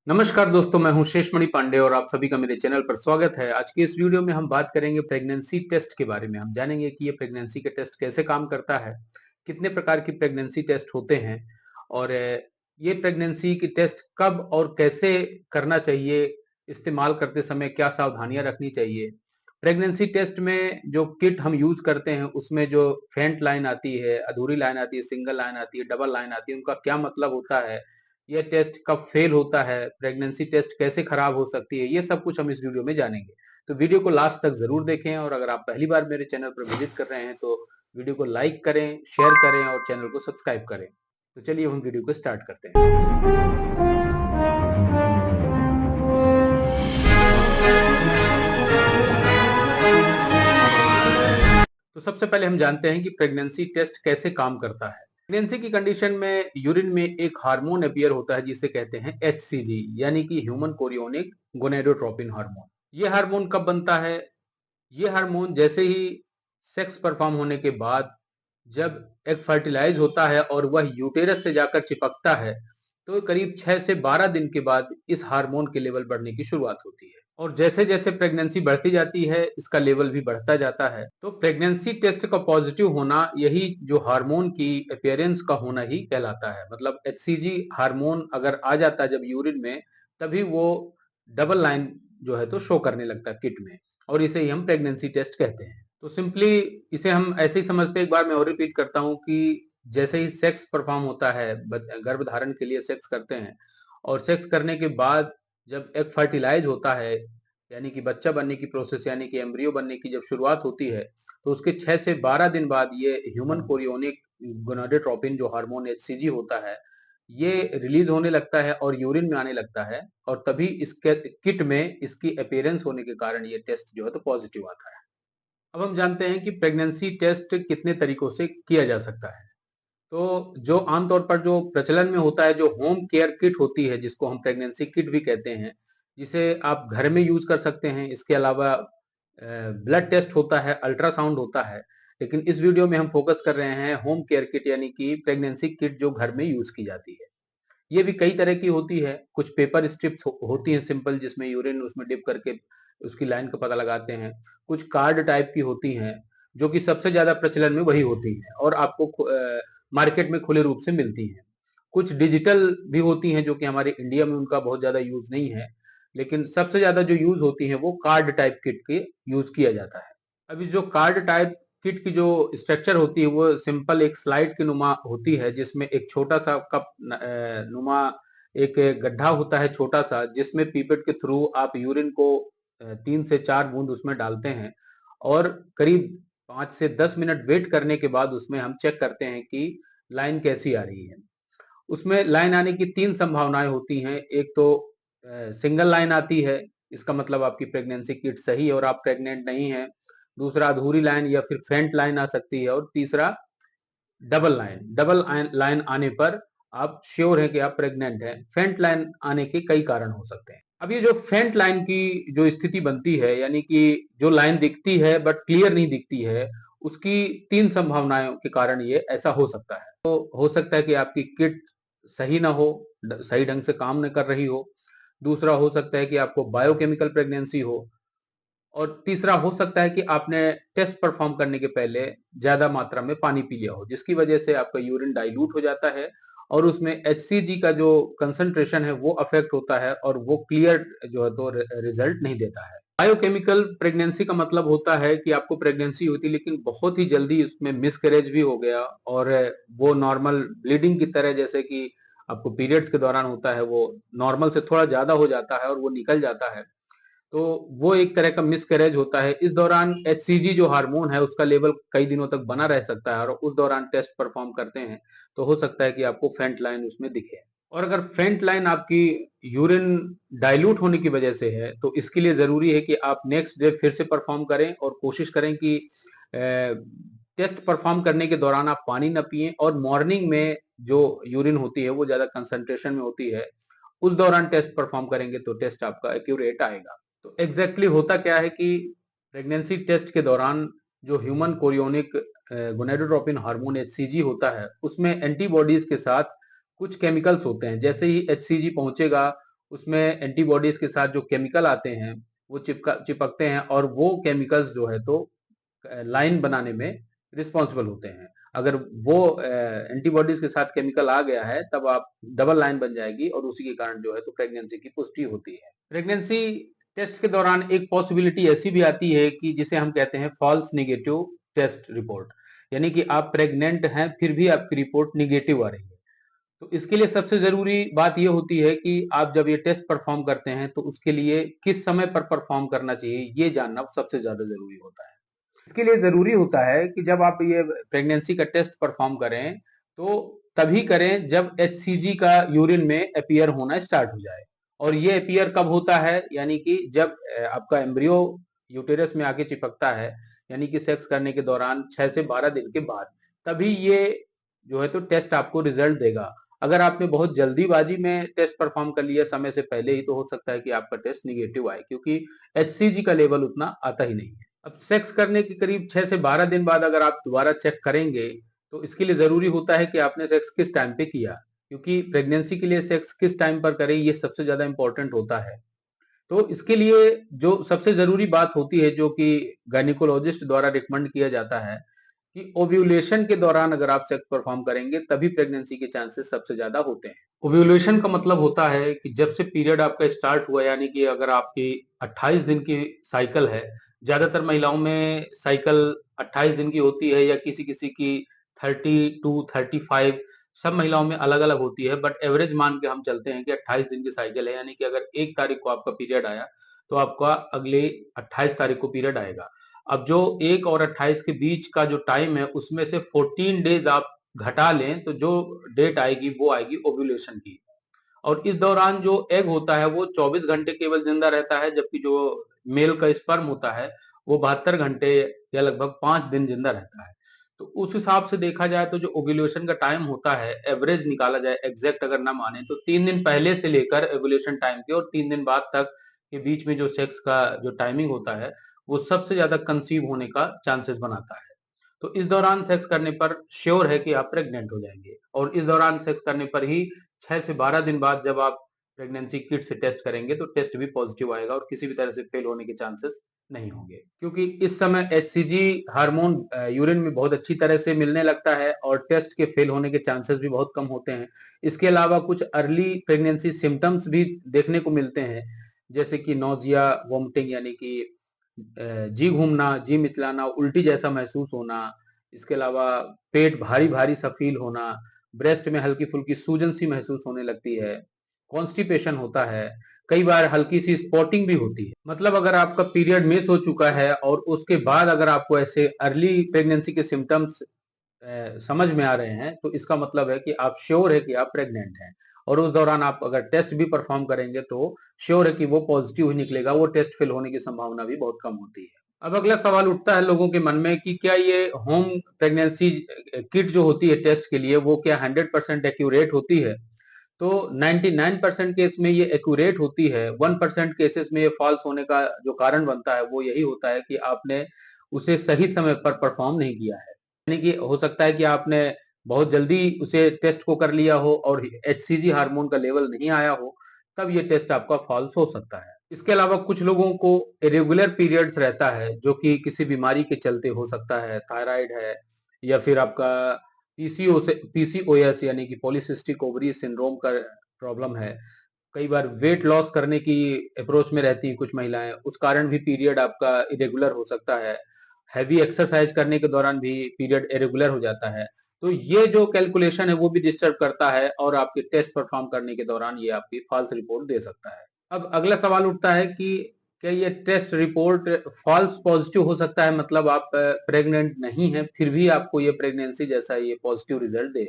नमस्कार दोस्तों, मैं हूं शेषमणि पांडे और आप सभी का मेरे चैनल पर स्वागत है। आज की इस वीडियो में हम बात करेंगे प्रेगनेंसी टेस्ट के बारे में। हम जानेंगे कि ये प्रेगनेंसी के टेस्ट कैसे काम करता है, कितने प्रकार की प्रेगनेंसी टेस्ट होते हैं और ये प्रेगनेंसी की टेस्ट कब और कैसे करना चाहिए, इस्तेमाल करते समय क्या सावधानियां रखनी चाहिए। प्रेगनेंसी टेस्ट में जो किट हम यूज करते हैं उसमें जो फेंट लाइन आती है, अधूरी लाइन आती है, सिंगल लाइन आती है, डबल लाइन आती है, उनका क्या मतलब होता है, ये टेस्ट कब फेल होता है, प्रेगनेंसी टेस्ट कैसे खराब हो सकती है, ये सब कुछ हम इस वीडियो में जानेंगे। तो वीडियो को लास्ट तक जरूर देखें और अगर आप पहली बार मेरे चैनल पर विजिट कर रहे हैं तो वीडियो को लाइक करें, शेयर करें और चैनल को सब्सक्राइब करें। तो चलिए हम वीडियो को स्टार्ट करते हैं। तो सबसे पहले हम जानते हैं कि प्रेगनेंसी टेस्ट कैसे काम करता है। प्रेगनेंसी की कंडीशन में यूरिन में एक हार्मोन अपीयर होता है जिसे कहते हैं एचसीजी, यानी कि ह्यूमन कोरियोनिक गोनेडोट्रोपिन हार्मोन। ये हार्मोन कब बनता है? ये हार्मोन जैसे ही सेक्स परफॉर्म होने के बाद जब एग फर्टिलाइज होता है और वह यूटेरस से जाकर चिपकता है तो करीब 6 से 12 दिन के बाद इस हार्मोन के लेवल बढ़ने की शुरुआत होती है और जैसे जैसे प्रेगनेंसी बढ़ती जाती है इसका लेवल भी बढ़ता जाता है। तो प्रेगनेंसी टेस्ट का पॉजिटिव होना, यही जो हार्मोन की अपीयरेंस का होना ही कहलाता है। मतलब एचसीजी हार्मोन अगर आ जाता है जब यूरिन में, तभी वो डबल लाइन जो है तो शो करने लगता है किट में, और इसे ही हम प्रेगनेंसी टेस्ट कहते हैं। तो सिंपली इसे हम ऐसे ही समझते हैं। एक बार मैं और रिपीट करता हूं कि जैसे ही सेक्स परफॉर्म होता है, गर्भ धारण के लिए सेक्स करते हैं और सेक्स करने के बाद जब एग फर्टिलाइज होता है, यानी कि बच्चा बनने की प्रोसेस, यानी कि एम्ब्रियो बनने की जब शुरुआत होती है, तो उसके 6 से 12 दिन बाद ये ह्यूमन कोरियोनिक गोनाडोट्रोपिन जो हार्मोन एचसीजी होता है, ये रिलीज होने लगता है और यूरिन में आने लगता है और तभी इसके किट में इसकी अपीयरेंस होने के कारण ये टेस्ट जो है तो पॉजिटिव आता है। अब हम जानते हैं कि प्रेगनेंसी टेस्ट कितने तरीकों से किया जा सकता है। तो जो आमतौर पर जो प्रचलन में होता है, जो होम केयर किट होती है, जिसको हम प्रेगनेंसी किट भी कहते हैं, जिसे आप घर में यूज कर सकते हैं। इसके अलावा ब्लड टेस्ट होता है, अल्ट्रासाउंड होता है, लेकिन इस वीडियो में हम फोकस कर रहे हैं होम केयर किट, यानी कि प्रेगनेंसी किट जो घर में यूज की जाती है। ये भी कई तरह की होती है। कुछ पेपर स्ट्रिप्स होती हैं सिंपल, जिसमें यूरिन उसमें डिप करके उसकी लाइन का पता लगाते हैं। कुछ कार्ड टाइप की होती हैं, जो कि सबसे ज्यादा प्रचलन में वही होती हैं और आपको मार्केट में खुले रूप से मिलती हैं। कुछ डिजिटल भी होती हैं जो कि हमारे इंडिया में उनका बहुत ज्यादा यूज नहीं है, लेकिन सबसे ज्यादा जो यूज होती है वो कार्ड टाइप किट के यूज किया जाता है। अभी जो कार्ड टाइप किट की जो स्ट्रक्चर होती है वो सिंपल एक स्लाइड के नुमा होती है, जिसमें एक छोटा सा कप नुमा एक गड्ढा होता है छोटा सा, जिसमें पीपेट के थ्रू आप यूरिन को 3 से 4 बूंद उसमें डालते हैं और करीब 5 से 10 मिनट वेट करने के बाद उसमें हम चेक करते हैं कि लाइन कैसी आ रही है। उसमें लाइन आने की 3 संभावनाएं होती हैं। एक तो सिंगल लाइन आती है, इसका मतलब आपकी प्रेगनेंसी किट सही है और आप प्रेग्नेंट नहीं है। दूसरा अधूरी लाइन या फिर फेंट लाइन आ सकती है और तीसरा डबल लाइन आने पर आप श्योर है कि आप प्रेग्नेंट हैं। फेंट लाइन आने के कई कारण हो सकते हैं। अब ये जो फेंट लाइन की जो स्थिति बनती है, यानी कि जो लाइन दिखती है बट क्लियर नहीं दिखती है, उसकी 3 संभावनाओं के कारण ये ऐसा हो सकता है। तो हो सकता है कि आपकी किट सही ना हो, सही ढंग से काम न कर रही हो। दूसरा हो सकता है कि आपको बायोकेमिकल प्रेगनेंसी हो और तीसरा हो सकता है कि आपने टेस्ट परफॉर्म करने के पहले ज्यादा मात्रा में पानी पी लिया हो, जिसकी वजह से आपका यूरिन डाइल्यूट हो जाता है और उसमें एचसीजी का जो कंसंट्रेशन है वो अफेक्ट होता है और वो क्लियर जो है तो रिजल्ट नहीं देता है। बायोकेमिकल प्रेगनेंसी का मतलब होता है कि आपको प्रेगनेंसी हुई थी लेकिन बहुत ही जल्दी उसमें मिसकैरेज भी हो गया और वो नॉर्मल ब्लीडिंग की तरह, जैसे कि आपको पीरियड्स के दौरान होता है, वो नॉर्मल से थोड़ा ज्यादा हो जाता है और वो निकल जाता है। तो वो एक तरह का मिसकैरेज होता है। इस दौरान एचसीजी जो हार्मोन है उसका लेवल कई दिनों तक बना रह सकता है और उस दौरान टेस्ट परफॉर्म करते हैं तो हो सकता है कि आपको फेंट लाइन उसमें दिखे। और अगर फेंट लाइन आपकी यूरिन डाइल्यूट होने की वजह से है तो इसके लिए जरूरी है कि आप नेक्स्ट डे फिर से परफॉर्म करें और कोशिश करें कि टेस्ट परफॉर्म करने के दौरान आप पानी ना पिए और मॉर्निंग में जो यूरिन होती है वो ज्यादा कंसंट्रेशन में होती है, उस दौरान टेस्ट परफॉर्म करेंगे तो टेस्ट आपका एक्यूरेट आएगा। तो एग्जैक्टली होता क्या है कि प्रेगनेंसी टेस्ट के दौरान जो human chorionic gonadotropin hormone HCG होता है, उसमें एंटीबॉडीज के साथ कुछ केमिकल्स होते हैं। जैसे ही एचसीजी पहुंचेगा उसमें एंटीबॉडीज के साथ जो केमिकल आते हैं वो चिपकते हैं और वो केमिकल्स जो है तो लाइन बनाने में रिस्पॉन्सिबल होते हैं। अगर वो एंटीबॉडीज के साथ केमिकल आ गया है तब आप डबल लाइन बन जाएगी और उसी के कारण जो है तो प्रेगनेंसी की पुष्टि होती है। प्रेगनेंसी टेस्ट के दौरान एक पॉसिबिलिटी ऐसी भी आती है कि जिसे हम कहते हैं फॉल्स नेगेटिव टेस्ट रिपोर्ट, यानी कि आप प्रेग्नेंट हैं फिर भी आपकी रिपोर्ट निगेटिव आ रही है। तो इसके लिए सबसे जरूरी बात यह होती है कि आप जब ये टेस्ट परफॉर्म करते हैं तो उसके लिए किस समय पर परफॉर्म करना चाहिए ये जानना सबसे ज्यादा जरूरी होता है। इसके लिए जरूरी होता है कि जब आप ये प्रेगनेंसी का टेस्ट परफॉर्म करें तो तभी करें जब एचसीजी का यूरिन में अपीयर होना स्टार्ट हो जाए। और ये अपीयर कब होता है, यानी कि जब आपका एम्ब्रियो यूटेरस में आके चिपकता है, यानी कि सेक्स करने के दौरान 6 से 12 दिन के बाद, तभी ये जो है तो टेस्ट आपको रिजल्ट देगा। अगर आपने बहुत जल्दीबाजी में टेस्ट परफॉर्म कर लिया समय से पहले ही तो हो सकता है कि आपका टेस्ट निगेटिव आए, क्योंकि एचसीजी का लेवल उतना आता ही नहीं है। अब सेक्स करने के करीब 6 से 12 दिन बाद अगर आप दोबारा चेक करेंगे तो इसके लिए जरूरी होता है कि आपने सेक्स किस टाइम पे किया, क्योंकि प्रेगनेंसी के लिए सेक्स किस टाइम पर करें ये सबसे ज्यादा इंपॉर्टेंट होता है। तो इसके लिए जो सबसे जरूरी बात होती है जो कि गायनिकोलॉजिस्ट द्वारा रिकमेंड किया जाता है कि ओव्यूलेशन के दौरान अगर आप सेक्स परफॉर्म करेंगे तभी प्रेगनेंसी के चांसेस सबसे ज्यादा होते हैं। ओव्यूलेशन का मतलब होता है कि जब से पीरियड आपका स्टार्ट हुआ, यानी कि अगर आपकी 28 दिन की साइकिल है, ज्यादातर महिलाओं में साइकिल 28 दिन की होती है या किसी किसी की 30 टू 35, सब महिलाओं में अलग अलग होती है, बट एवरेज मान के हम चलते हैं कि 28 दिन की साइकिल है, यानी कि अगर 1 तारीख को आपका पीरियड आया तो आपका अगले 28 तारीख को पीरियड आएगा। अब जो 1 और 28 के बीच का जो टाइम है उसमें से 14 डेज आप घटा लें तो जो डेट आएगी वो आएगी ओव्यूलेशन की। और इस दौरान जो एग होता है वो 24 घंटे केवल जिंदा रहता है, जबकि जो मेल का स्पर्म होता है वो 72 घंटे या लगभग 5 दिन जिंदा रहता है। तो उस हिसाब से देखा जाए तो जो ओव्यूलेशन का टाइम होता है, एवरेज निकाला जाए, एग्जैक्ट अगर ना माने तो 3 दिन पहले से लेकर ओव्यूलेशन टाइम के और 3 दिन बाद तक के बीच में जो सेक्स का जो टाइमिंग होता है वो सबसे ज्यादा कंसीव होने का चांसेस बनाता है। तो इस दौरान सेक्स करने पर श्योर है कि आप प्रेग्नेंट हो जाएंगे, और इस दौरान सेक्स करने पर ही 6 से 12 दिन बाद जब आप प्रेगनेंसी किट से टेस्ट करेंगे तो टेस्ट भी पॉजिटिव आएगा और किसी भी तरह से फेल होने के चांसेस नहीं होंगे, क्योंकि इस समय एचसीजी हार्मोन यूरिन में बहुत अच्छी तरह से मिलने लगता है और टेस्ट के फेल होने के चांसेस भी बहुत कम होते हैं। इसके अलावा कुछ अर्ली प्रेगनेंसी सिम्टम्स भी देखने को मिलते हैं, जैसे कि नोजिया, वोमिटिंग यानी कि जी घूमना, जी मिचलाना, उल्टी जैसा महसूस होना, इसके अलावा पेट भारी भारी सा फील होना, ब्रेस्ट में हल्की फुल्की सूजन सी महसूस होने लगती है, कॉन्स्टिपेशन होता है, कई बार हल्की सी स्पॉटिंग भी होती है। मतलब अगर आपका पीरियड मिस हो चुका है और उसके बाद अगर आपको ऐसे अर्ली प्रेगनेंसी के सिम्टम्स समझ में आ रहे हैं तो इसका मतलब है कि आप श्योर है कि आप प्रेग्नेंट हैं, और उस दौरान आप अगर टेस्ट भी परफॉर्म करेंगे तो श्योर है कि वो पॉजिटिव ही निकलेगा, वो टेस्ट फेल होने की संभावना भी बहुत कम होती है। अब अगला सवाल उठता है लोगों के मन में कि क्या ये होम प्रेगनेंसी किट जो होती है टेस्ट के लिए वो क्या 100% एक्यूरेट होती है? तो 99% केस में ये एक्यूरेट होती है। 1% केसेस में ये फॉल्स होने का जो कारण बनता है वो यही होता है कि आपने उसे सही समय पर परफॉर्म नहीं किया है। यानी कि हो सकता है कि आपने बहुत जल्दी उसे टेस्ट को कर लिया हो और एचसीजी हार्मोन का लेवल नहीं आया हो, तब ये टेस्ट आपका फॉल्स हो सकता है। इसके अलावा कुछ लोगों को इरेगुलर पीरियड्स रहता है जो कि किसी बीमारी के चलते हो सकता है, थायराइड है या फिर आपका पीसीओएस यानी कि पॉलीसिस्टिक ओवरी सिंड्रोम का प्रॉब्लम है। कई बार वेट लॉस करने की अप्रोच में रहती हैं कुछ महिलाएं, उस कारण भी पीरियड आपका इरेगुलर हो सकता है। हैवी एक्सरसाइज करने के दौरान भी पीरियड इरेगुलर हो जाता है। तो ये जो कैलकुलेशन है वो भी डिस्टर्ब करता है और आपके टेस्ट परफॉर्म करने के दौरान ये आपकी फॉल्स रिपोर्ट दे सकता है। अब अगला सवाल उठता है कि क्या ये टेस्ट रिपोर्ट फॉल्स पॉजिटिव हो सकता है, मतलब आप प्रेग्नेंट नहीं हैं फिर भी आपको ये प्रेगनेंसी जैसा ये पॉजिटिव रिजल्ट दे?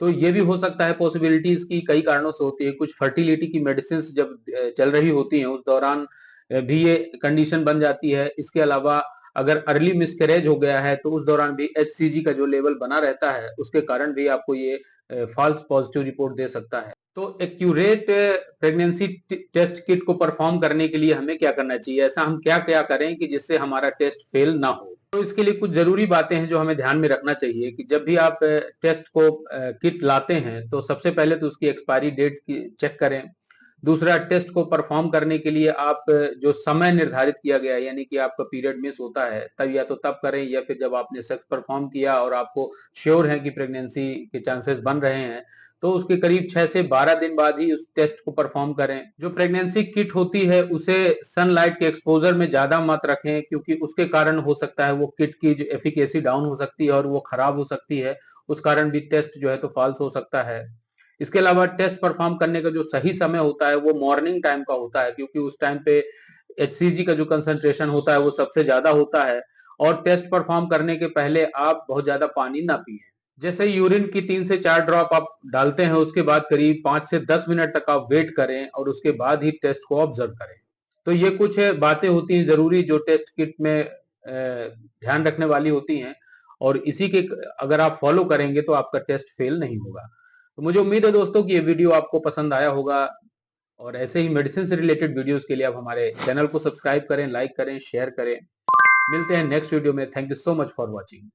तो ये भी हो सकता है, पॉसिबिलिटीज की कई कारणों से होती है। कुछ फर्टिलिटी की मेडिसिन जब चल रही होती हैं उस दौरान भी ये कंडीशन बन जाती है। इसके अलावा अगर अर्ली मिसकैरेज हो गया है तो उस दौरान भी एचसीजी का जो लेवल बना रहता है उसके कारण भी आपको ये फॉल्स पॉजिटिव रिपोर्ट दे सकता है। तो एक्यूरेट प्रेगनेंसी टेस्ट किट को परफॉर्म करने के लिए हमें क्या करना चाहिए, ऐसा हम क्या क्या करें कि जिससे हमारा टेस्ट फेल ना हो? तो इसके लिए कुछ जरूरी बातें हैं जो हमें ध्यान में रखना चाहिए कि जब भी आप टेस्ट को किट लाते हैं तो सबसे पहले तो उसकी एक्सपायरी डेट की चेक करें। दूसरा, टेस्ट को परफॉर्म करने के लिए आप जो समय निर्धारित किया गया है, यानी कि आपका पीरियड मिस होता है, तब या तो तब करें या फिर जब आपने सेक्स परफॉर्म किया और आपको श्योर है कि प्रेगनेंसी के चांसेस बन रहे हैं, तो उसके करीब 6 से 12 दिन बाद ही उस टेस्ट को परफॉर्म करें। जो प्रेगनेंसी किट होती है, उसे सनलाइट के एक्सपोजर में ज़्यादा मत रखें, क्योंकि उसके कारण हो सकता है वो किट की जो एफिकेसी डाउन हो सकती है और वो खराब हो सकती है। उस कारण भी टेस्ट जो है तो फॉल्स हो सकता है। इसके अलावा टेस्ट परफॉर्म करने का जो सही समय होता है वो मॉर्निंग टाइम का होता है, क्योंकि उस टाइम पे एचसीजी का जो कंसंट्रेशन होता है वो सबसे ज्यादा होता है। और टेस्ट परफॉर्म करने के पहले आप बहुत ज्यादा पानी ना पिए। जैसे यूरिन की 3 से 4 ड्रॉप आप डालते हैं, उसके बाद करीब 5 से 10 मिनट तक आप वेट करें और उसके बाद ही टेस्ट को ऑब्जर्व करें। तो ये कुछ बातें होती हैं जरूरी जो टेस्ट किट में ध्यान रखने वाली होती हैं, और इसी के अगर आप फॉलो करेंगे तो आपका टेस्ट फेल नहीं होगा। तो मुझे उम्मीद है दोस्तों कि ये वीडियो आपको पसंद आया होगा, और ऐसे ही मेडिसिन से रिलेटेड वीडियोस के लिए आप हमारे चैनल को सब्सक्राइब करें, लाइक करें, शेयर करें। मिलते हैं नेक्स्ट वीडियो में। Thank you so much for watching.